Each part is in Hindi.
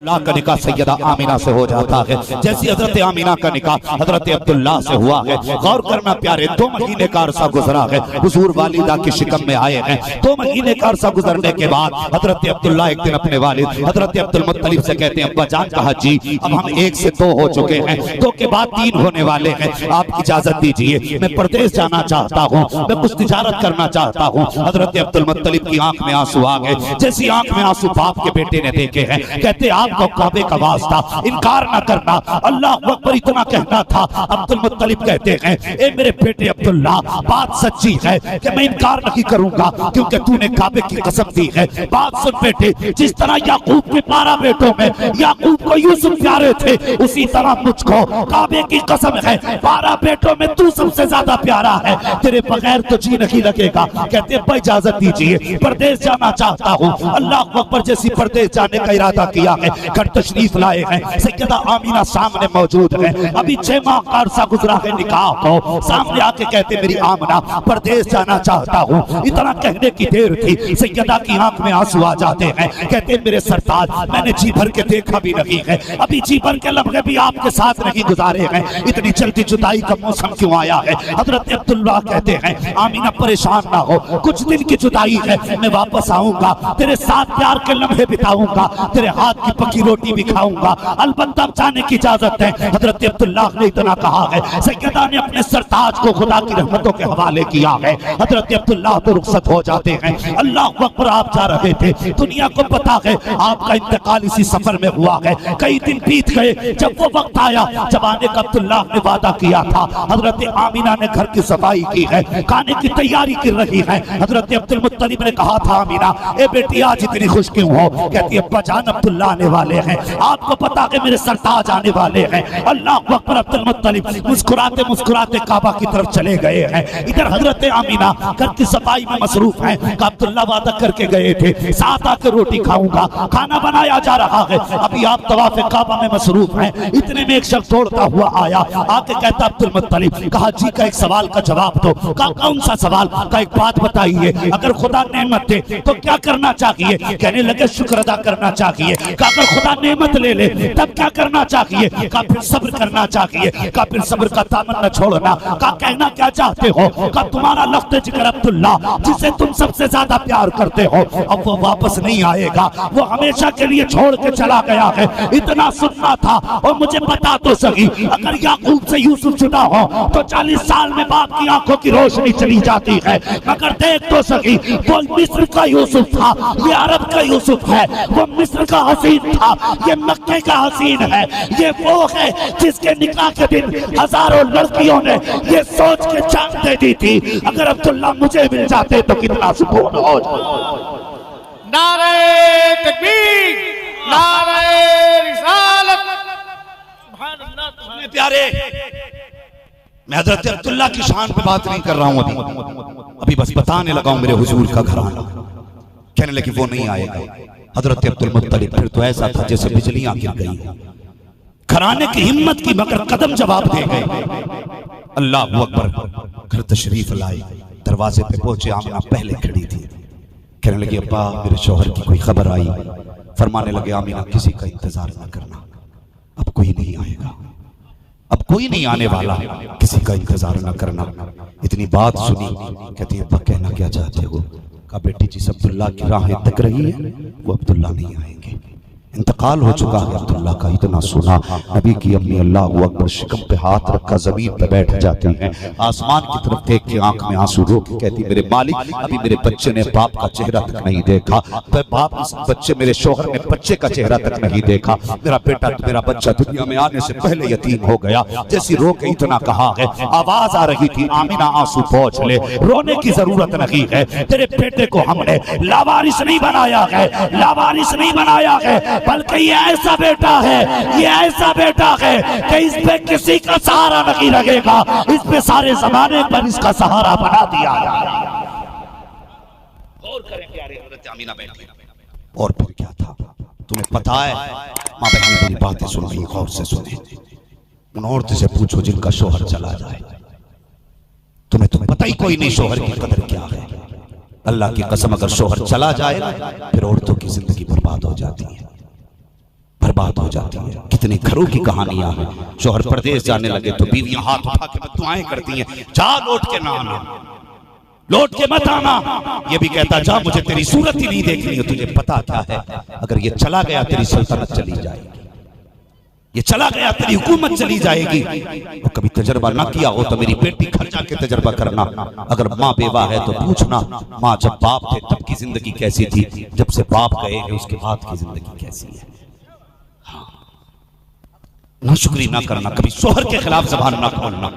अब्दुल्ला का निकाह सैयदा आमिना से हो जाता है। जैसी हजरत आमिना का निकाह हजरत अब्दुल्ला से हुआ है। गौर करना प्यारे, 2 महीने का अरसा गुजरा है। हुजूर वालिदा की शिकम में आए हैं। 2 महीने का अरसा गुजरने के बाद हजरत अब्दुल्ला एक दिन अपने वालिद हजरत अब्दुल मुत्तलिब से कहते हैं, अब्बा जान कहा जी, अब हम 1 से 2 हो चुके हैं, 2 के बाद 3 होने वाले हैं, आप इजाजत दीजिए, मैं प्रदेश जाना चाहता हूँ, मैं कुछ तिजारत करना चाहता हूँ। हजरत अब्दुल मुत्तलिब की आंख में आंसू आ गए। जैसी आंख में आंसू बाप के बेटे ने देखे हैं, कहते आपको काबे का वास्ता इनकार न करना, अल्लाह अकबर इतना कहना था। अब्दुल मुत्तलिब कहते हैं, ए मेरे बेटे अब्दुल्ला, बात सच्ची है कि मैं इनकार नहीं करूंगा क्योंकि तूने काबे की कसम दी है। बात सुन बेटे, जिस तरह याकूब के 12 बेटों में याकूब को यूसुफ प्यारे थे, उसी तरह मुझको काबे की कसम है 12 बेटों में तू सबसे ज्यादा प्यारा है, तेरे बगैर तो जी नहीं लगेगा। कहते हैं इजाजत दीजिए, प्रदेश जाना चाहता हूँ। अल्लाह अकबर, जैसी प्रदेश जाने का इरादा किया है, घर तशरीफ लाए हैं। सैयदा आमिना सामने मौजूद है। अभी 6 माह का अरसा गुजरा है निकाह को। सामने आके कहते मेरी आमिना, प्रदेश जाना चाहता हूँ। इतना कहने की देर थी, सैयदा की आंख में आंसू आ जाते हैं। कहते मेरे सरताज, मैंने जी भर के देखा भी नहीं है, अभी जी भर के लम्हे भी आपके साथ नहीं गुजारे हैं, इतनी जल्दी जुदाई का मौसम क्यों आया है? हजरत अब्दुल्ला कहते हैं, आमिना परेशान ना हो, कुछ दिन की जुदाई है, मैं वापस आऊंगा, तेरे साथ प्यार के लम्हे बिताऊंगा, तेरे हाथ की पकी रोटी भी खाऊंगा, अलबत्ता जाने की इजाजत है। हजरत अब्दुल्ला ने इतना कहा है, सैयदा ने अपने सरताज को खुदा की रहमतों के हवाले किया है। हजरत अब्दुल्ला तो रुखसत हो जाते हैं। अल्लाह अकबर, आप जा रहे थे, दुनिया को पता है आपका इंतकाल इसी सफर में हुआ है। कई दिन बीत गए, जब वो वक्त आया जब आने का अब्दुल्ला ने वादा किया था, हजरत आमिना ने घर की सफाई की है, खाने की तैयारी कर रही है। हजरत अब्दुल मुत्तलिब ने कहा था, आमिना ए बेटी आज इतनी खुश क्यों हो? कहती है, अब्बा जान अब्दुल्ला आने वाले हैं, आपको पता है मेरे सरताज आने वाले हैं। अल्लाह अकबर, अब्दुल मुत्तलिब मुस्कुराते मुस्कुराते काबा की तरफ चले गए हैं। इधर हजरत आमिना घर की सफाई में मसरूफ है। अब्दुल्ला वादा करके गए थे, साथ आकर रोटी खाऊंगा, खाना बनाया जा रहा है, अभी आप तवाफ काबा में मसरूफ हैं। इतने में एक शख्स दौड़ता हुआ आया, आके कहता अब्दुल मुत्तलिब, कहा जी का एक सवाल का जवाब दो। कहा कौन सा सवाल? का एक बात बताइए, अगर खुदा नेमत दे तो क्या करना चाहिए? कहने लगे शुक्र अदा करना चाहिए। कहा अगर खुदा नेमत ले ले तब क्या करना चाहिए? कहा फिर सब्र करना चाहिए। कहा फिर सब्र का दामन न छोड़ना। कहा कहना क्या चाहते हो? कहा तुम्हारा लफ्ज़ जिक्र अब्दुल्ला, जिसे तुम सबसे ज्यादा प्यार करते हो, अब वो वापस नहीं आएगा, वो हमेशा के लिए छोड़ के चला गया है। इतना सुनना था और मुझे बता तो सही, अगर याकूब से यूसुफ जुदा हो तो 40 साल में बाप की आंखों की रोशनी चली जाती है, मगर देख तो सही, वो मिस्र का यूसुफ था, ये अरब का यूसुफ है, वो मिस्र का हसीन था, ये मक्के का हसीन है, ये वो है जिसके निकाह के दिन हजारों लड़कियों ने ये सोच के जान दे दी थी, अगर अब्दुल्ला मुझे मिल जाते तो कितना सुकून हो जाए। नारे तकबीर, नारे रिसालत, सुभान अल्लाह। प्यारे, मैं हजरत अब्दुल्ला की शान पे बात नहीं कर रहा हूं, अभी बस बताने लगा हूं मेरे हुजूर का घराना। कहने लगे वो नहीं आएगा। हजरत अब्दुल मुत्तलिब, फिर तो ऐसा था जैसे बिजलियां गिर गई, घराने की हिम्मत की मगर कदम जवाब दे गए। अल्लाह अकबर, घर तशरीफ लाए, दरवाजे पे पहुंचे, आमिना पहले खड़ी थी। कहने लगी अब्बा मेरे शौहर की कोई खबर आई? फरमाने लगे आमिना किसी का इंतजार न करना, अब कोई नहीं आएगा, अब कोई नहीं आने वाला, किसी का इंतजार न करना। इतनी बात सुनी, कहती है अब्बा कहना क्या चाहते हो? कहा बेटी जिस अब्दुल्ला की राहें तक रही है वो अब्दुल्ला नहीं आएंगे, इंतकाल हो चुका है अब्दुल्ला का। इतना सुना, नबी की अम्मी अल्लाह अकबर शिकम पे हाथ रखा जमीन पे बैठ जाती हैं, आसमान की तरफ देख के आंख में आंसू रो के कहती मेरे मालिक अभी मेरे बच्चे ने बाप का चेहरा तक नहीं देखा, बाप बच्चे मेरे शौहर ने बच्चे का चेहरा तक नहीं देखा, मेरा बेटा मेरा बच्चा दुनिया में आने से पहले यतीम हो गया। जैसी रो के इतना कहा है, आवाज आ रही थी आमिना आंसू पोंछ ले, रोने की जरूरत नहीं है, तेरे बेटे को हमने लावारिस नहीं बनाया है, लावारिस नहीं बनाया है, बल्कि ये ऐसा बेटा है, ये ऐसा बेटा है कि इस पे किसी का सहारा नहीं लगेगा, इस पे सारे जमाने पर इसका सहारा बना दिया जाएगा। और करें प्यारे, हज़रत आमिना बैठी। और फिर क्या था तुम्हें पता है? माँ बहन मेरी बातें सुन रही, गौर से सुने। उन औरतों से पूछो जिनका शौहर चला जाए, तुम्हें तो पता ही कोई नहीं शौहर की कदर क्या है। अल्लाह की कसम, अगर शौहर चला जाए फिर औरतों की जिंदगी बर्बाद हो जाती है। बर्बाद हो जाती है। कितने घरों की कहानियां हैं, शौहर परदेश जाने लगे तो बीवियां हाथ उठा के दुआएं करती हैं, जा लौट के ना आना, लौट के मत आना। ये भी कहता जा मुझे तेरी सूरत ही नहीं देखनी है। तुझे पता क्या है, अगर ये चला गया तेरी सल्तनत चली जाएगी, ये चला गया तेरी हुकूमत चली जाएगी। वो कभी तजर्बा ना किया हो तो मेरी बेटी घर जाके तजर्बा करना। अगर माँ बेवा है तो पूछना माँ जब बाप थे तब की जिंदगी कैसी थी, जब से बाप गए हैं उसके बाद की जिंदगी कैसी है। हाँ, ना शुक्री ना करना, कभी शोहर के खिलाफ जबान ना खोलना,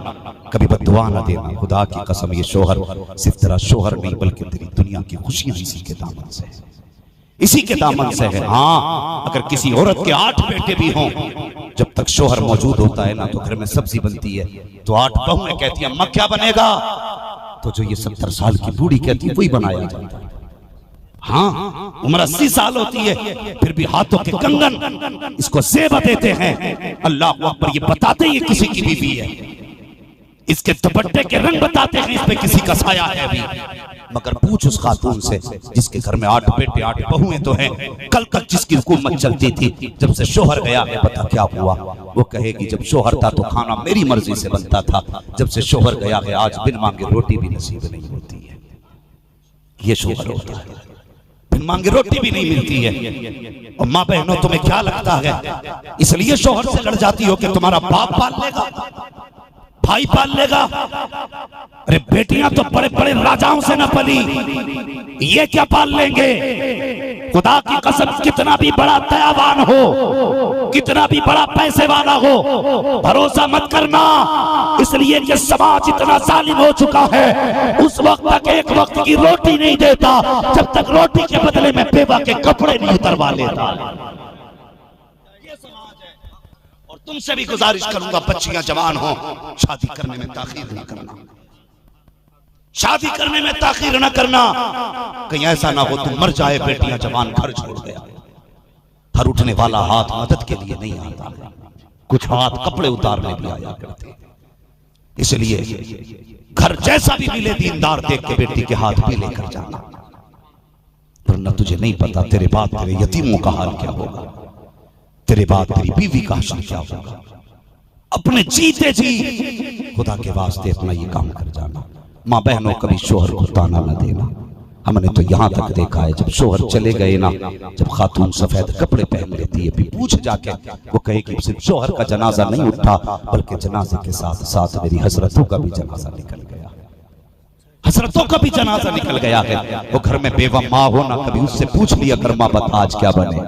कभी बद्दुआ ना देना। खुदा की कसम ये शोहर सिर्फ तेरा शोहर नहीं बल्कि तेरी दुनिया की खुशियां इसी के दामन से, इसी के दामन से है। हाँ, अगर किसी औरत के 8 बेटे भी हों, जब तक शोहर मौजूद होता है ना तो घर में सब्जी बनती है, तो 8 बहुएं कहती हैं अम्मा क्या बनेगा, तो जो ये 70 साल की बूढ़ी कहती है वही बनाया जाता है। हाँ, उम्र 80 साल होती है फिर भी हाथों के कंगन इसको सेवा देते हैं। अल्लाह अकबर, ये बताते ये किसी की बीवी है, इसके दुपट्टे के रंग बताते हैं इस पे किसी का साया है अभी। मगर पूछ उस खातून से जिसके घर में 8 बेटे 8 बहुएं तो हैं, कल तक जिसकी हुकूमत चलती थी, जब से शोहर गया है पता क्या हुआ। वो कहेगी जब शोहर था तो खाना मेरी मर्जी से बनता था, जब से शोहर गया है आज बिन मांगे रोटी भी नसीब नहीं होती है। ये शोहर होता है, बिन मांगे रोटी भी नहीं मिलती है। और माँ बहनों तुम्हें क्या लगता है इसलिए शोहर से लड़ जाती हो कि तुम्हारा बाप पाल लेगा, भाई पाल लेगा? अरे बेटियां तो बड़े बड़े राजाओं से न पली, ये क्या पाल लेंगे? खुदा की कसम, कितना भी बड़ा दयावान हो, कितना भी बड़ा पैसे वाला हो, भरोसा मत करना। इसलिए ये समाज इतना जालिम हो चुका है, उस वक्त तक एक वक्त की रोटी नहीं देता जब तक रोटी के बदले में बेवा के कपड़े नहीं उतरवा लेता। और तुमसे भी गुजारिश करूंगा, बच्चियां जवान हो, शादी करने में ताखीर न करना, शादी करने में ताखीर न करना। कहीं ऐसा ना हो तुम मर जाए, बेटियां जवान घर छोड़ गया। हर उठने वाला हाथ मदद के लिए नहीं आता, कुछ हाथ कपड़े उतारने भी आया करते। इसलिए घर जैसा भी मिले दीनदार देख के बेटी के हाथ भी लेकर जाना, वरना तुझे नहीं पता तेरे बाद तेरे यतीमों का हाल क्या होगा, तेरे बाद तेरी बीवी का हाल क्या होगा। अपने जीते जी खुदा के वास्ते अपना ये काम कर जाना। माँ बहनों कभी शोहर को ताना न देना। हमने तो यहाँ तक देखा है जब शोहर चले गए ना, जब खातून सफेद कपड़े पहन लेती है, भी पूछ जाके वो कहेगी सिर्फ शोहर का जनाजा नहीं उठा बल्कि जनाजे के साथ साथ मेरी हजरतों का भी जनाजा निकल गया, हजरतों का भी जनाजा निकल गया है। वो घर में बेवा माँ हो ना, कभी उससे पूछ लिया कर माँ बता आज क्या बने,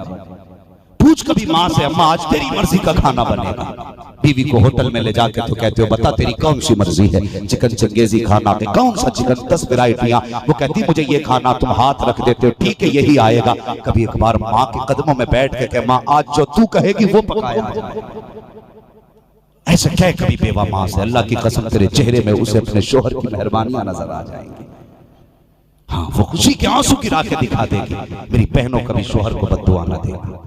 पूछ कभी माँ से अम्मा आज तेरी मर्जी का खाना बनेगा। बीवी को होटल में ले जाके तो कहते हो बता तेरी कौन सी मर्जी है, चिकन चंगेजी खाना है, कौन सा चिकन, 10 वैरायटियां। वो कहती मुझे ये खाना, तुम हाथ रख देते हो ठीक है यही आएगा। कभी एक बार माँ के कदमों में बैठ के कहे माँ आज जो तू कहेगी वो पकाया जाए, ऐसे कहे कभी बेवा माँ से। अल्लाह की कसम तेरे चेहरे में उसे अपने शोहर की मेहरबानियां नजर आ जाएंगी। हाँ, वो खुशी के आंसू गिरा के दिखा देगी। मेरी बहनों कभी शोहर को बद्दुआ न देना,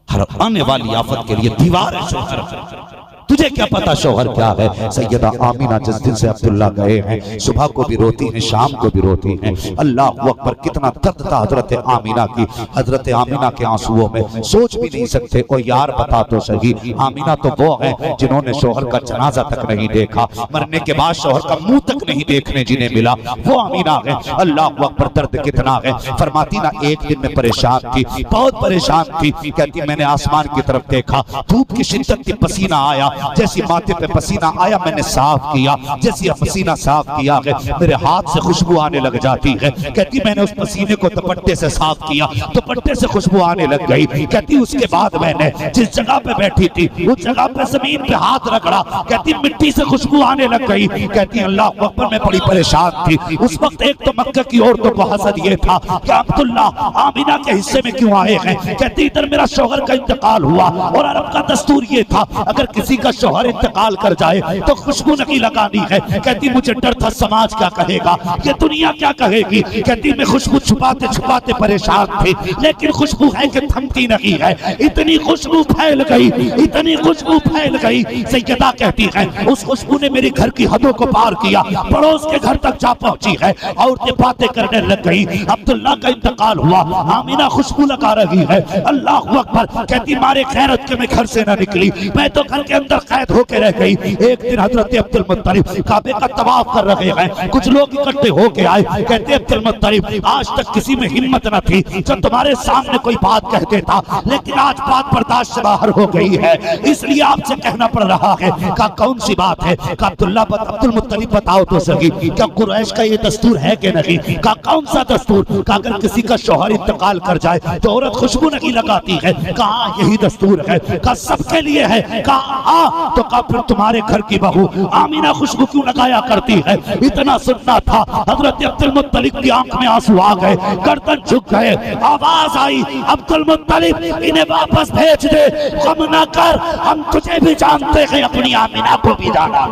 हर आने वाली आफत के लिए दीवार है शोहर। तुझे क्या पता शोहर क्या है। सैयदा आमीना जिस दिन से अब्दुल्ला गए हैं, सुबह को भी रोती हैं, शाम को भी रोती हैं। अल्लाह अकबर, कितना दर्द था हजरत आमीना की। हजरत आमीना के आंसुओं में सोच भी नहीं सकते। ओ यार बता तो सही, आमीना तो वो है जिन्होंने शोहर का जनाजा तक नहीं देखा, मरने के बाद शोहर का मुंह तक नहीं देखने जिन्हें मिला, वो आमीना है। अल्लाह अकबर, दर्द कितना है। फरमाती ना एक दिन में परेशान थी, बहुत परेशान थी। कहती मैंने आसमान की तरफ देखा, धूप की शिद्दत की पसीना आया, जैसी माथे पे पसीना आया मैंने साफ किया, जैसी पसीना साफ किया है मेरे हाथ से खुशबू आने लग जाती है। कहती मैंने उस पसीने को दुपट्टे से साफ किया, दुपट्टे से खुशबू आने लग गई। कहती उसके बाद मैंने जिस जगह पे बैठी थी उस जगह पे जमीन पे हाथ रगड़ा, कहती मिट्टी से खुशबू आने लग गई। कहती अल्लाह अकबर, मैं बड़ी परेशान थी उस वक्त। एक तो मक्का की औरतों को हसद ये था कि अब्दुल्ला आमीना के हिस्से में क्यों आए हैं। कहती इधर मेरा शौहर का इंतकाल हुआ और अरब का दस्तूर ये था अगर किसी का शौहर इंतकाल कर जाए तो खुशबू नहीं लगानी है। कहती मुझे डर था समाज क्या कहेगा, ये दुनिया क्या कहेगी। कहती मैं खुशबू छुपाते छुपाते परेशान थी, लेकिन खुशबू है कि थमती नहीं है। इतनी खुशबू फैल गई, इतनी खुशबू फैल गई। सैयदा कहती है उस खुशबू ने मेरी घर की हदों को पार किया, पड़ोस के घर तक जा पहुंची है। औरतें बातें करने लग गई। अब्दुल्ला का इंतकाल हुआ, आमिना खुशबू लगा रही है। अल्लाह अकबर। कहती मारे खैरत के मैं घर से ना निकली, मैं तो घर के अंदर कैद होकर रह गई। एक दिन हजरत अब्दुल मुत्तलिब काबे का तवाफ कर रहे हैं, कुछ लोग इकट्ठे होके आए। कहते अब्दुल मुत्तलिब आज तक किसी में हिम्मत न थी जब तुम्हारे सामने कोई बात कहते था, लेकिन आज बात बर्दाश्त से बाहर हो गई है, इसलिए आपसे कहना पड़ रहा है। कहा कौन सी बात है? कहा अब्दुल मुत्तलिब बताओ तो सही, क्या कुरैश का ये दस्तूर है कि नहीं? कहा कौन सा दस्तूर? कहा अगर किसी का शौहर इंतकाल कर जाए तो औरत खुशबू नहीं लगाती है। कहा यही दस्तूर है। कहा सबके लिए है? कहा हाँ। तो कहा फिर तुम्हारे घर की बहू आमीना खुशबू क्यों लगाया करती है? इतना सुनना था। हजरत अब्दुल मुत्तलिब की आंख में आंसू आ गए, गर्दन झुक गए। आवाज आई अब्दुल मुत्तलिब इन्हें वापस भेज दे, गम ना कर, हम तुझे भी जानते हैं, अपनी आमीना को भी जाना।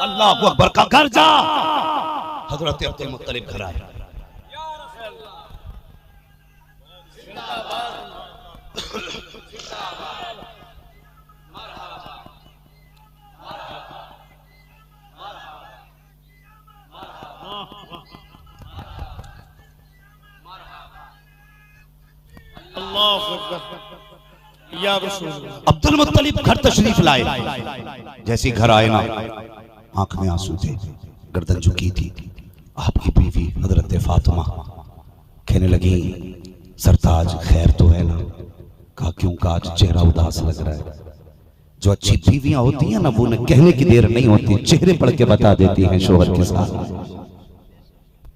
अल्लाह अकबर। का घर जा। हजरत अब्दुल मुत्तलिब घर आए। अब्दुल मुत्तलिब घर तशरीफ लाए। जैसे घर आए ना, आंख में आंसू थे, गर्दन झुकी थी। आपकी बीवी हजरत फातिमा कहने लगी सरताज खैर तो है ना? कहा क्यों? का आज चेहरा उदास लग रहा है। जो अच्छी बीवियां होती हैं ना, वो न कहने की देर नहीं होती, चेहरे पढ़ के बता देती हैं शोहर के साथ।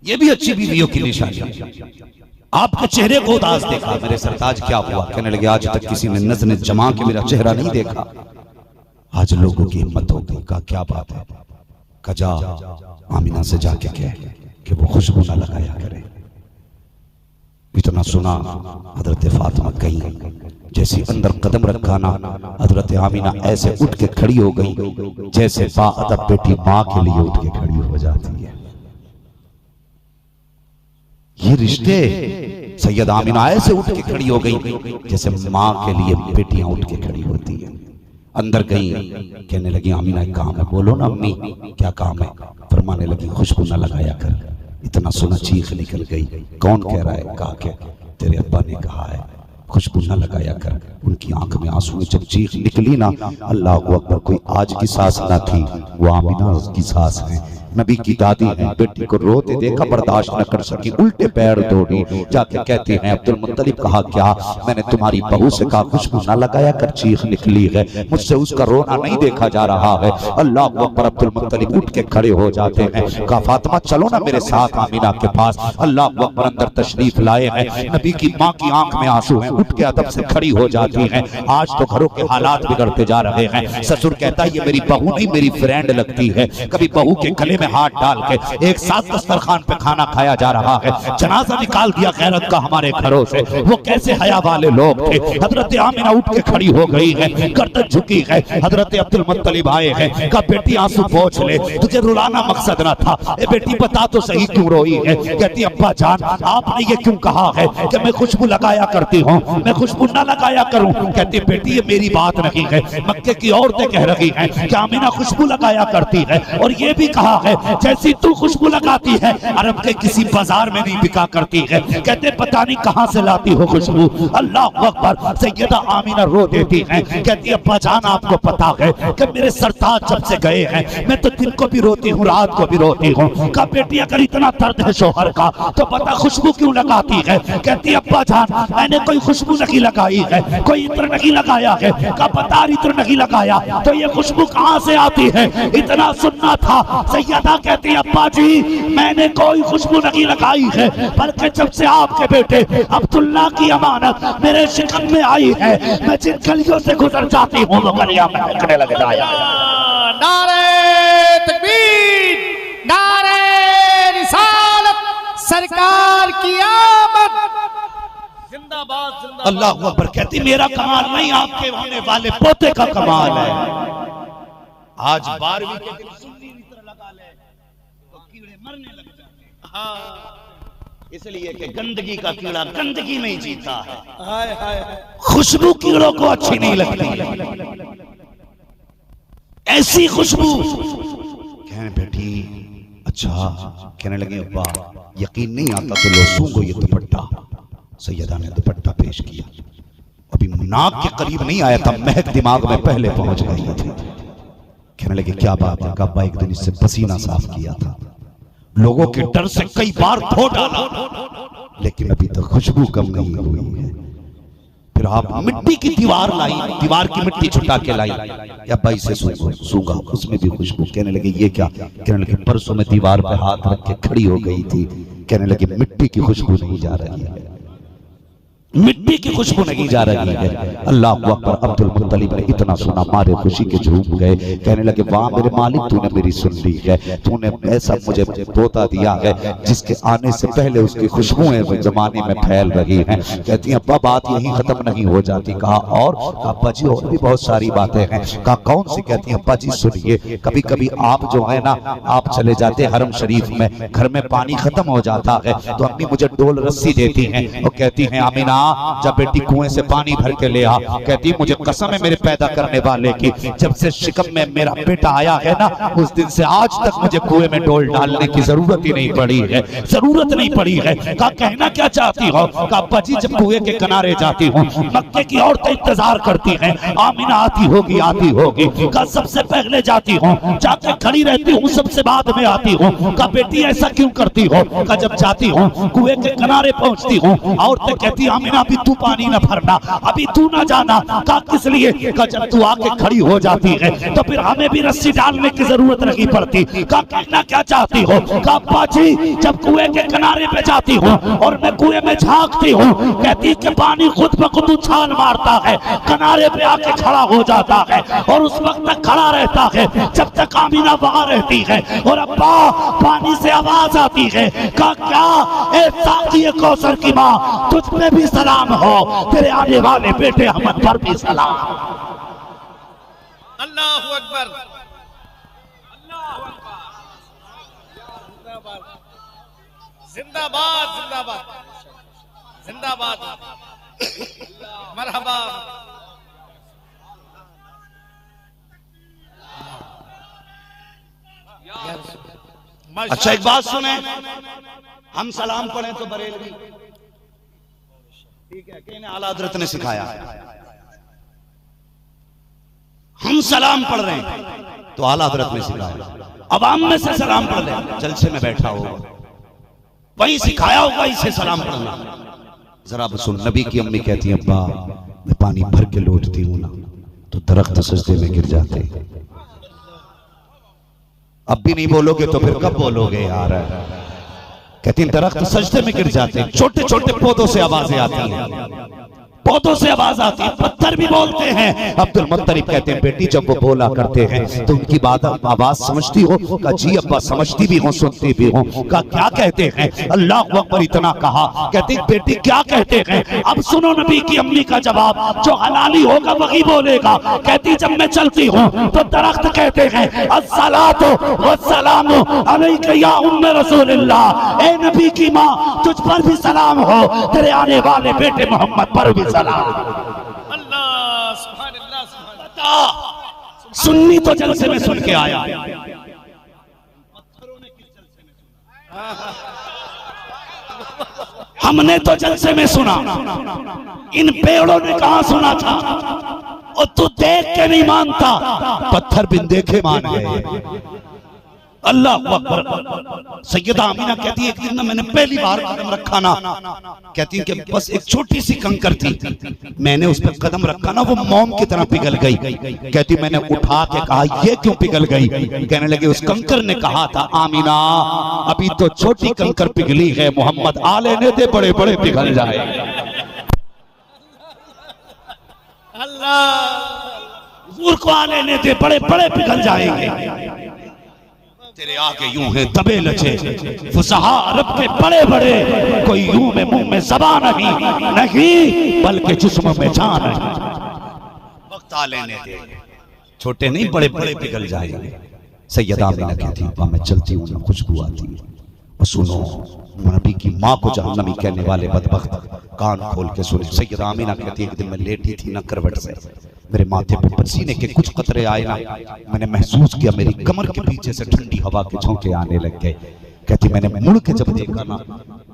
ये भी अच्छी बीवियों की निशानी। आपके चेहरे को उदास देखा। मेरे सरताज क्या हुआ? कहने लगे आज तक किसी ने नजर जमा के मेरा चेहरा नहीं देखा, आज लोगों की हिम्मत हो गई। कहा क्या बात है? कजा आमिना से जाके कह कि वो खुशबू ना लगाया करे। इतना सुना हजरत फातिमा गई, जैसे अंदर कदम रखा ना, हजरत आमिना ऐसे उठ के खड़ी हो गई जैसे बाअदब बेटी माँ के लिए उठ के खड़ी हो जाती है। ये रिश्ते, सैयदा आमिना ऐसे उठ के खड़ी हो गई जैसे माँ के लिए बेटियां उठ के खड़ी होती है। अंदर गई, कहने लगी आमिना एक काम है। बोलो ना अम्मी, क्या काम है? फरमाने लगी खुशबू न लगाया कर। इतना सुना चीख निकल गई। कौन कह रहा है? कहा के तेरे अब्बा ने कहा है खुशबू न लगाया कर। उनकी आंख में आंसू में जब चीख निकली ना, अल्लाह अकबर, कोई आज की सास ना थी, वो आमिना उसकी सास है, नबी की दादी है। बेटी को रोते देखा, बर्दाश्त न कर सकी, उल्टे पैर दौड़ी, जाके कहती हैं अब्दुल मुत्तलिब कहा क्या? मैंने तुम्हारी बहू से कहा खुशबू न लगाया कर, चीख निकली है, मुझसे उसका रोना नहीं देखा जा रहा है। अल्लाह अकबर। अब्दुल मुत्तलिब उठ के खड़े हो जाते हैं। कहा फातिमा चलो ना मेरे साथ आमिना के पास। अल्लाह अकबर अंदर तशरीफ लाए हैं। नबी की माँ की आंख में आंसू हैं, उठ के अदब से खड़ी हो जाती हैं। आज तो घरों के हालात बिगड़ते जा रहे हैं। ससुर कहता है ये मेरी बहू नहीं मेरी फ्रेंड लगती है। कभी बहू के गले हाथ डाल के एक साथ दस्तरखान पे खाना खाया जा रहा है। जनाजा निकाल दिया गैरत का हमारे घरों से। वो कैसे हया वाले लोग थे। हजरत आमिना उठ के खड़ी हो गई है, गर्दन झुकी है। हजरत अब्दुल मुत्तलिब आए हैं। कहा बेटी आंसू पोंछ ले, तुझे रुलाना मकसद ना था। ए बेटी बता तो सही क्यों रोई है? कहती अब्बा जान आपने ये क्यों कहा है कि मैं खुशबू लगाया करती हूँ, मैं खुशबू ना लगाया करूँ? कहती बेटी ये मेरी बात नहीं है, मक्के की औरतें कह रही हैं कि आमिना खुशबू लगाया करती है, और ये भी कहा है जैसी तू खुशबू लगाती है अरब के किसी बाजार में नहीं बिका करती है। कहते पता नहीं कहां से लाती हो खुशबू। अल्लाह अकबर। सैयदा आमिना रो देती हैं। कहती अब्बा जान आपको पता है कि मेरे सरताज जब से गए हैं मैं तो दिन को भी रोती हूँ रात को भी रोती हूँ। कहा बेटी अगर इतना दर्द है शोहर का तो पता खुशबू क्यों लगाती है? कहती अब्बा जान मैंने कोई खुशबू नहीं लगाई है, कोई इत्र नहीं लगाया है। कहा पता इत्र नहीं लगाया तो ये खुशबू कहां से आती है? इतना सुनना था। सैयदा कहती अब्बा जी मैंने कोई खुशबू नहीं लगाई है, बल्कि जब से आपके बेटे अब्दुल्ला की अमानत मेरे शिकन में आई है, मैं जिन गलियों से गुजर जाती हूँ वो गलियां महकने लग जाया। नारे तकबीर, नारे रिसालत, सरकार की आमद। जिंदाबाद जिंदाबाद। अल्लाह अकबर। कहती मेरा कमाल नहीं, आपके होने वाले पोते का कमाल है। आज 12वीं के दिन सुन्नी इत्र लगा ले तो कीड़े मरने लग जाते हैं। हाँ, इसलिए कि गंदगी का कीड़ा गंदगी में ही जीता है। हाय हाय खुशबू कीड़ों को अच्छी नहीं लगती, ऐसी खुशबू। कहने बेटी अच्छा, कहने लगे अब्बा यकीन नहीं आता तो लो सूंघो ये दुपट्टा। सैयदा ने दुपट्टा पेश किया, अभी नाक के करीब नहीं आया था, महक दिमाग में पहले पहुंच गई थी। कहने लगे क्या बात है? अब्बा एक दिन इससे पसीना साफ किया था, लोगों के डर से कई बार धो डाला, लेकिन अभी तक खुशबू कम नहीं हुई है। फिर आप मिट्टी की दीवार लाई, दीवार की मिट्टी छुटा के लाई, या भाई से सूंघा, उसमें भी खुशबू। कहने लगे ये क्या? कहने लगे परसों में दीवार पे हाथ रख के खड़ी हो गई थी। कहने लगे मिट्टी की खुशबू नहीं जा रही है, मिट्टी की खुशबू नहीं जा रही है। अल्लाह अकबर। अब्दुल मुत्तलिब ने इतना सुना, मारे खुशी के झूम गए। कहने लगे वाह मेरे मालिक, तूने मेरी सुन ली है, तूने ऐसा मुझे तोता दिया है जिसके आने से पहले उसकी खुशबुएं जमाने में फैल रही हैं। कहती हैं अब्बा बात यही खत्म नहीं हो जाती। कहा और? अब्बा जी और भी बहुत सारी बातें हैं। कहा कौन सी? कहती हैं अब्बा जी सुनिए, कभी कभी आप जो है ना, आप चले जाते हरम शरीफ में, घर में पानी खत्म हो जाता है तो अम्मी मुझे डोल रस्सी देती हैं और कहती हैं आमिना जब बेटी कुएं से पानी भर के ले आ। कहती मुझे कसम है मेरे पैदा करने वाले की, जब से शिकम में मेरा बेटा आया है ना, उस दिन से आज तक मुझे कुएं में डोल डालने की जरूरत ही नहीं पड़ी है, जरूरत नहीं पड़ी है। कहा कहना क्या चाहती हो? कहा अब्बा जी जब कुएं के किनारे जाती हूँ, मक्के की औरतें इंतजार करती हैं, आमिना आती होगी आती होगी। कहा सबसे पहले जाती हूँ, जाके खड़ी रहती हूँ, सबसे बाद में आती हूँ। कहा बेटी ऐसा क्यों करती हो? कहा जब जाती हूँ कुएं के किनारे पहुंचती हूँ, औरतें कहती आमिना अभी तू पानी न भरना, अभी तू ना जाना। कहा किस लिए? कहा जब तू आके खड़ी हो जाती है तो फिर हमें भी रस्सी डालने की जरूरत नहीं पड़ती। कहा कहना क्या चाहती हो? कहा अब्बा जी जब कुएं के किनारे पे जाती हूँ और मैं कुएं में झांकती हूँ, कहती कि पानी खुद ब खुद उछाल मारता है, किनारे पे आके खड़ा हो जाता है और उस वक्त तक खड़ा रहता है जब तक आमिना वहां रहती है। और अब्बा पानी से आवाज आती है, कहा क्या? ए साकी कौसर की माँ, तुझ पे भी सलाम हो, तेरे आने वाले बेटे अहमद पर भी सलाम। अल्लाहु अकबर, अल्लाहु अकबर, जिंदाबाद जिंदाबाद जिंदाबाद, मरहबा। अच्छा एक बात सुने, हम सलाम पढ़े तो बरेलवी ठीक है, कहने आला हज़रत ने सिखाया। हम सलाम पढ़ रहे हैं तो आला हज़रत ने सिखाया। अवाम में से सलाम पढ़ रहे, जलसे में बैठा होगा वही सिखाया होगा इसे सलाम पढ़ना। जरा सुन, नबी की अम्मी कहती है अब्बा मैं पानी भर के लौटती हूं ना तो दरख्त सजदे में गिर जाते। अब भी नहीं बोलोगे तो फिर कब बोलोगे यार? कहती हैं दरख्त सजदे में गिर जाते हैं, छोटे छोटे पौधों से आवाजें आती हैं, पौधों से आवाज आती है, पत्थर भी बोलते हैं। अब्दुल मुत्तलिब कहते हैं बेटी जब वो बोला करते हैं तो उनकी बात आवाज समझती हो? कहा जी अब्बा समझती भी हूँ सुनती भी हूँ। कहा क्या कहते हैं? अल्लाह अकबर इतना कहा। कहती बेटी क्या कहते हैं? अब सुनो नबी की अम्मी का जवाब, जो हलाली होगा वही बोलेगा। कहती जब मैं चलती हूँ तो दरख्त कहते हैं अस्सलातु वस्सलामु अलैका या उम्मे रसूलिल्लाह, ए नबी की माँ तुझ पर भी सलाम हो, तेरे आने वाले बेटे मोहम्मद पर भी सलाम। अल्लाह सुभान अल्लाह सुभान। सुन्नी तो जलसे में सुन के आया, हमने तो जलसे में सुना, इन पेड़ों ने कहा सुना था? और तू देख के नहीं मानता, पत्थर बिन देखे मान गए। अल्लाह अकबर। सैयदा आमिना कहती है एक दिन ना मैंने पहली बार कदम रखा ना, कहती है कि बस एक छोटी सी कंकर थी, मैंने उस पर कदम रखा ना वो मोम की तरह पिघल गई। कहती मैंने उठा के कहा ये क्यों पिघल गई? कहने लगे उस कंकर ने कहा था आमिना अभी तो छोटी कंकर पिघली है, मोहम्मद आ लेने दे बड़े बड़े पिघल जाए। अल्लाह हुजूर को आ लेने दे बड़े बड़े पिघल जाएंगे। तेरे आगे यूं है दबे लचे फुसहा अरब के बड़े बड़े, कोई यूं में मुंह में ज़बान नहीं बल्कि जिस्म में जान है। वक्त आ लेने दे, छोटे नहीं बड़े बड़े पिघल जाएंगे। सैयदा आमिना कहती है मैं चलती हूँ ना खुशबू आती है। और सुनो, नबी की माँ को जहन्नमी कहने वाले बदबख्त कान खोल के सुने। सैयदा आमिना कहती है कि दिन मैं लेटी थी ना करवट से, मेरे माथे पर पसीने के कुछ कतरे आए ना, मैंने महसूस किया मेरी कमर के पीछे से ठंडी हवा के झोंके आने लग गए। कहती मैंने मुड़ के जब देखा ना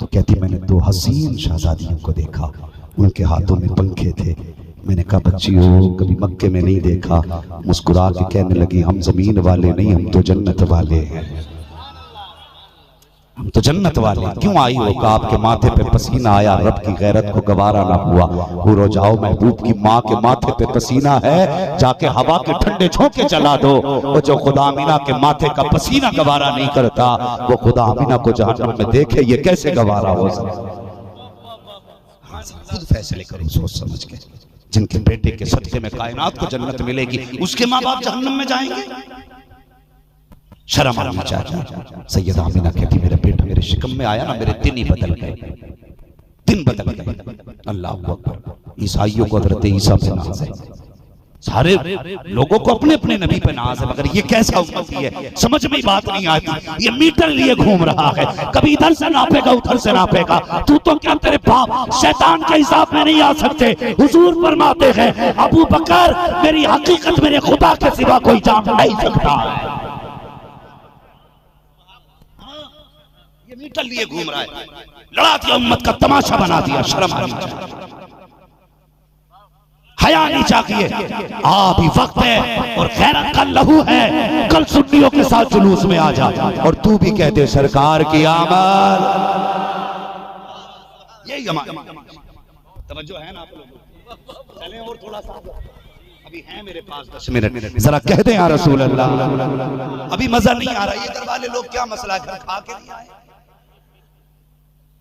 तो कहती मैंने 2 हसीन शहजादियों को देखा, उनके हाथों में पंखे थे। मैंने कहा बच्चियों कभी मक्के में नहीं देखा। मुस्कुरा के कहने लगी हम जमीन वाले नहीं, हम तो जन्नत वाले हैं, हम तो जन्नत वाले। क्यों आई हो? कहा आपके माथे पे पसीना आया, रब की गैरत को गवारा ना हुआ। हो जाओ महबूब की माँ के माथे पे पसीना है, जाके हवा के ठंडे झोंके चला दो। और जो खुदा अमीना के माथे का पसीना गवारा नहीं करता, वो खुदा अमीना को जहन्नम में देखे ये कैसे गवारा हो सकता? खुद फैसले करो सोच समझ के। जिनके बेटे के सदके में कायनात को जन्नत मिलेगी, उसके माँ बाप जहन्नम में जाएंगे? शर्म आनी चाहिए। सैयदा आमिना कहती मेरा बेटा मेरे शिकम में आया ना, मेरे दिन ही बदल गए, दिन बदल गए। अल्लाह अकबर। ईसाइयों को हज़रत ईसा पे नाज है, सारे लोगों को अपने अपने नबी पे नाज है, मगर ये कैसा उम्मती है समझ में बात नहीं आती। ये मीटर लिए घूम रहा है, कभी इधर से नापेगा उधर से नापेगा। तू तो क्या तेरे बाप शैतान के हिसाब में नहीं आ सकते। हुजूर फरमाते हैं अबू बकर मेरी हकीकत मेरे खुदा के सिवा कोई जान नहीं सकता है। ये मीटर लिए घूम रहा है, लड़ा दिया उम्मत का तमाशा बना दिया। शर्म आनी चाहिए, हया नहीं चाहिए। अभी वक्त है और गैरत का लहू है, कल सुन्नियों के साथ जुलूस में आ जा और तू भी कहते सरकार की आमद। यही तवज्जो है ना आप लोगों? चलें और थोड़ा सा, अभी है मेरे पास 10 मिनट, जरा कह दे या रसूल अल्लाह। अभी मजा नहीं आ रहा। ये घर वाले लोग क्या मसला है, खा के नहीं आए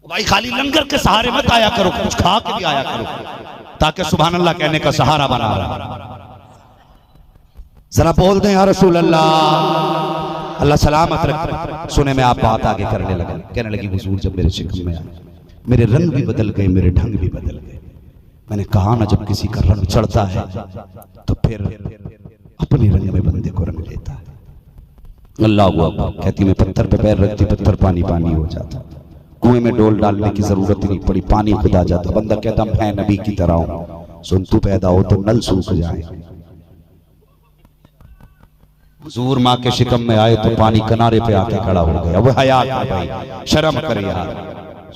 भाई? खाली लंगर के सहारे मत आया करो, कुछ खा के भी आया करो, ताकि सुभान अल्लाह कहने का सहारा बना रहा। जरा बोल दें या रसूल अल्लाह। अल्लाह सलामत रखे। सुने में आप बात आगे करने लगे, कहने लगी हुजूर जब मेरे शिकम में आए मेरे रंग भी बदल गए, मेरे ढंग भी बदल गए। मैंने कहा ना जब किसी का रंग चढ़ता है तो फिर अपने रंग में बंदे को रंग लेता है। अल्लाह अकबर। कहती मैं पत्थर पे पैर रखती, पत्थर पानी पानी हो जाता, कुएं में डोल डालने की जरूरत ही नहीं पड़ी, पानी खुद आ जाता। बंदा कहता मैं नबी की तरह हूं, सुन तू पैदा हो तो नल सूख जाए। हुजूर माँ के शिकम में आए तो पानी किनारे पे आके खड़ा हो गया। वो हया कर भाई, शर्म करे यार,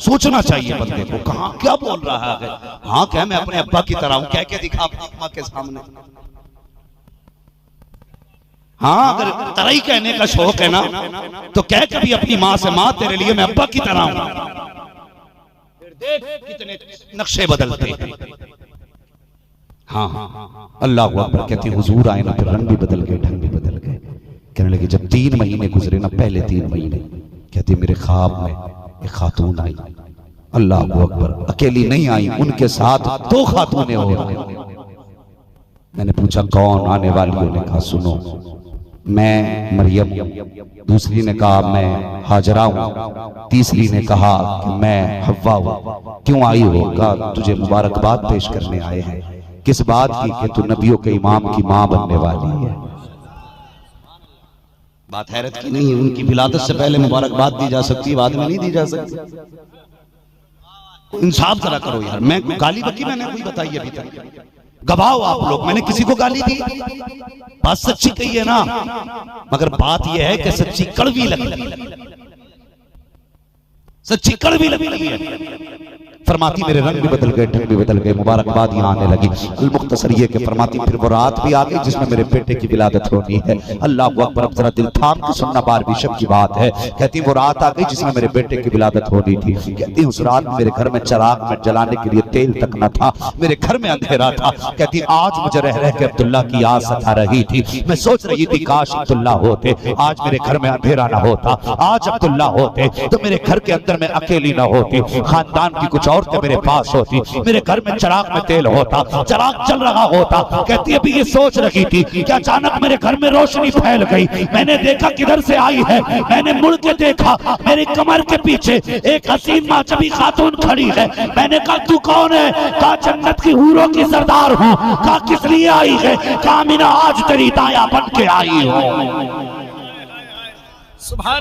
सोचना चाहिए बंदे को। कहां क्या बोल रहा है? हाँ क्या मैं अपने अब्बा की तरह हूं, कह के दिखा अपनी अम्मा के सामने। हाँ अगर तरई कहने का शौक है ना तो कह कभी अपनी माँ से माँ तेरे लिए मैं अब्बा की तरह हूं। फिर देख कितने नक्शे बदलते हैं। हाँ अल्लाह अकबर। कहती हुजूर आए ना फिर रंग भी बदल गए, ढंग भी बदल गए। कहने लगे जब 3 महीने गुजरे ना, पहले 3 महीने, कहती मेरे ख्वाब में एक खातून आई। अल्लाह अकबर। अकेली नहीं आई, उनके साथ 2 खातूनें हो गई। मैंने पूछा कौन आने वाली? उन्होंने कहा सुनो मैं मरियम, दूसरी ने कहा मैं हाजरा हूं, तीसरी ने कहा कि मैं हव्वा हूं। क्यों आई हो? कहा तुझे मुबारकबाद पेश करने आए हैं। किस बात की? कि तू नबियों के इमाम की मां बनने वाली है। बात हैरत की नहीं है, उनकी विलादत से पहले मुबारकबाद दी जा सकती, बाद में नहीं दी जा सकती। इंसाफ जरा करो यार। मैं गाली बकी मैंने कोई बताई अभी तक? गवाओ आप लोग, मैंने किसी को गाली दी? बात सच्ची कही है ना, मगर बात यह है कि सच्ची कड़वी लगी, सच्ची कड़वी लगी है। फरमाती मेरे रंग भी बदल गए, ढंग भी बदल गए, मुबारकबाद यहाँ आने लगी। अल-मुख्तसर ये कि फरमाती फिर वो रात भी आ गई जिसमें मेरे बेटे की विलादत होनी है। अल्लाह अकबर। अब जरा दिल थाम के सुनना, 12वीं शब की बात है। कहती वो रात आ गई जिसमें मेरे बेटे की विलादत होनी थी। कहती उस रात मेरे घर में चिराग में जलाने के लिए तेल तक न था, मेरे घर में अंधेरा था। कहती आज मुझे रह रह के अब्दुल्ला की याद सता रही थी। मैं सोच रही थी काश अब्दुल्ला होते, आज मेरे घर में अंधेरा ना होता, आज अब्दुल्ला होते तो मेरे घर के अंदर में अकेली ना होती, खानदान की कुछ औरतें मेरे पास होती, मेरे घर में चिराग में तेल होता, चिराग चल रहा होता। कहती अभी ये सोच रही थी कि अचानक मेरे घर में रोशनी फैल गई। मैंने देखा किधर से आई है, मैंने मुड़ के देखा, मेरी कमर के पीछे एक हसीन माचबी खातून खड़ी है। मैंने कहा तू कौन है? कहा जन्नत की हूरों की सरदार हूँ। कहा किस लिए आई है? कहा आमीना आज तेरी दाया बन के आई हूँ,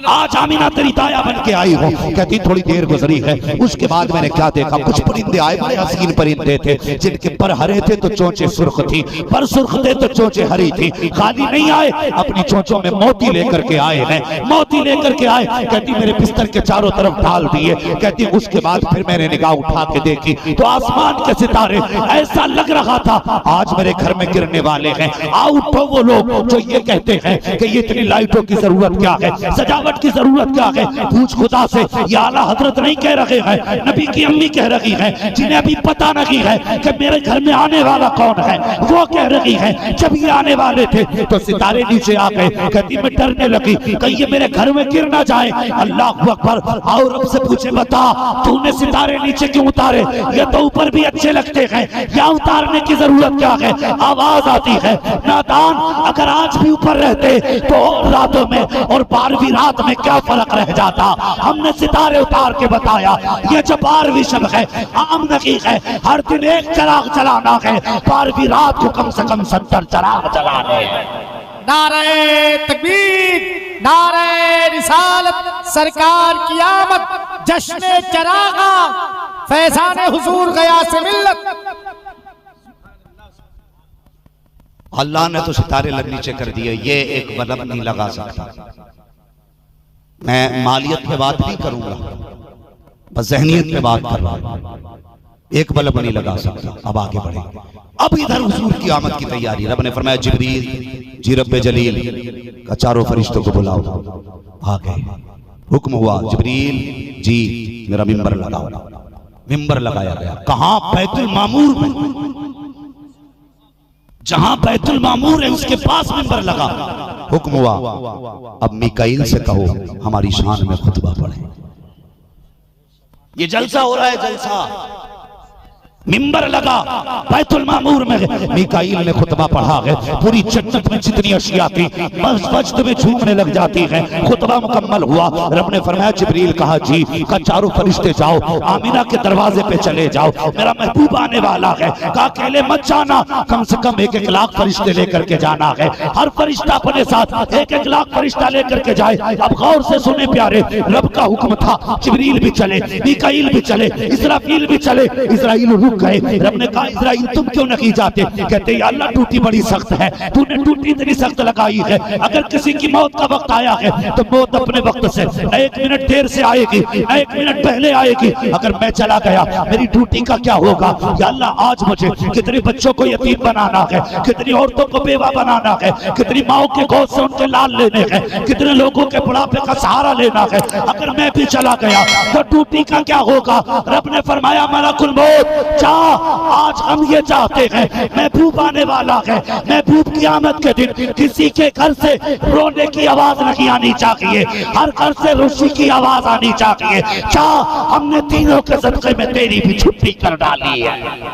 आज आमीना तेरी दाया बन के आई हो। कहती थोड़ी देर गुजरी है, उसके बाद मैंने क्या देखा, कुछ परिंदे आए, बड़े हसीन परिंदे थे, जिनके पर हरे थे तो चोंचे सुर्ख थी, पर सुर्ख थे तो चोंचे हरी थी। खाली नहीं आए, अपनी चोंचों में मोती लेकर के आए हैं, मोती लेकर के आए। कहती मेरे बिस्तर के चारों तरफ डाल दिए। कहती उसके बाद फिर मैंने निगाह उठा के देखी तो आसमान के सितारे, ऐसा लग रहा था आज मेरे घर में गिरने वाले हैं। आओ उठो वो लोग जो ये कहते हैं कि ये इतनी लाइटों की जरूरत क्या है, सजावट की जरूरत क्या है। पूछ खुदा से, ये आला हजरत नहीं कह रहे हैं, नबी की अम्मी कह रही है, जिन्हें अभी पता नहीं है कि मेरे घर में आने वाला कौन है, वो कह रही है जब ये आने वाले थे तो सितारे नीचे आ गए। कहती मैं डरने लगी कहीं ये मेरे घर में गिर ना जाए। अल्लाह अकबर। और रब से पूछे बता तूने सितारे नीचे क्यों उतारे, ये तो ऊपर भी अच्छे लगते हैं, या उतारने की जरूरत क्या है। आवाज आती है नादान, अगर आज भी ऊपर रहते तो रातों में और 12वीं रात में क्या फर्क रह जाता। हमने सितारे उतार के बताया ये जो 12वीं शब है आम नहीं है, हर दिन एक चिराग जलाना है, 12वीं रात को कम से कम 70 चिराग जलाने हैं। नारे तकबीर, नारे रिसालत, सरकार की आमद, जश्न चरागा, फैजान हुजूर गया से मिल्लत। अल्लाह ने तो सितारे नीचे कर दिए, ये एक बल्ब नहीं लगा सकता। मैं मालियत पे बात नहीं करूंगा, बस जहनियत पे बात कर रहा हूं। एक बल्ब नहीं लगा सकता। अब आगे बढ़े, अब इधर हुजूर की आमद की तैयारी। रब ने फरमाया जिब्रील जी रब्बे जलील का चारों फरिश्तों को बुलाओ। आ गए, हुक्म हुआ जिब्रील जी मेरा मिंबर लगाओ। मिंबर लगाया गया। कहां? बैतुल मामूर में, जहां बैतुल मामूर है उसके पास मिंबर लगा। हुक्म हुआ अब मिकाईल से कहो हमारी शान में खुतबा पढ़े। ये जलसा हो रहा है, जलसा। मिंबर लगा बैतुल मामूर में, मिकाईल ने खुतबा पढ़ा है। पूरी जन्नत में जितनी अशिया थी मस्जिद में झूमने लग जाती है। खुतबा मुकम्मल हुआ। रब ने फरमाया जिब्रील कहा जी का चारों फरिश्ते जाओ आमीना के दरवाजे पे चले जाओ, मेरा महबूब आने वाला है। कहा अकेले मत जाना, कम से कम 1-1 लाख फरिश्ते लेकर के जाना है। हर फरिश्ता अपने साथ 1-1 लाख फरिश्ता लेकर के जाए। अब गौर से सुने प्यारे, रब का हुक्म था जिब्रील भी चले, मिकाईल भी चले, इसराफील भी चले। इसराइल गए। रब ने कहा इस्राइल तुम क्यों नहीं जाते? कहते अल्लाह ड्यूटी बड़ी सख्त है, तूने ड्यूटी इतनी सख्त लगाई है, अगर किसी की मौत का वक्त आया है तो मौत अपने वक्त से 1 मिनट देर से आएगी, 1 मिनट पहले आएगी। अगर मैं चला गया मेरी ड्यूटी का क्या होगा? या अल्लाह आज मुझे कितने बच्चों को यतीम बनाना है, कितनी औरतों को बेवा बनाना है, कितनी माओ के गोद से उनके लाल लेने हैं, कितने लोगों के बुढ़ापे का सहारा लेना है। अगर मैं भी चला गया तो ड्यूटी का क्या होगा? रब ने फरमाया मलकुल मौत जा, आज हम ये चाहते हैं महबूब आने वाला है, महबूब की आमद के दिन किसी के घर से रोने की आवाज नहीं आनी चाहिए, हर घर से रुसी की आवाज आनी चाहिए। क्या हमने तीनों के सदक़े में तेरी भी छुट्टी कर डाली है।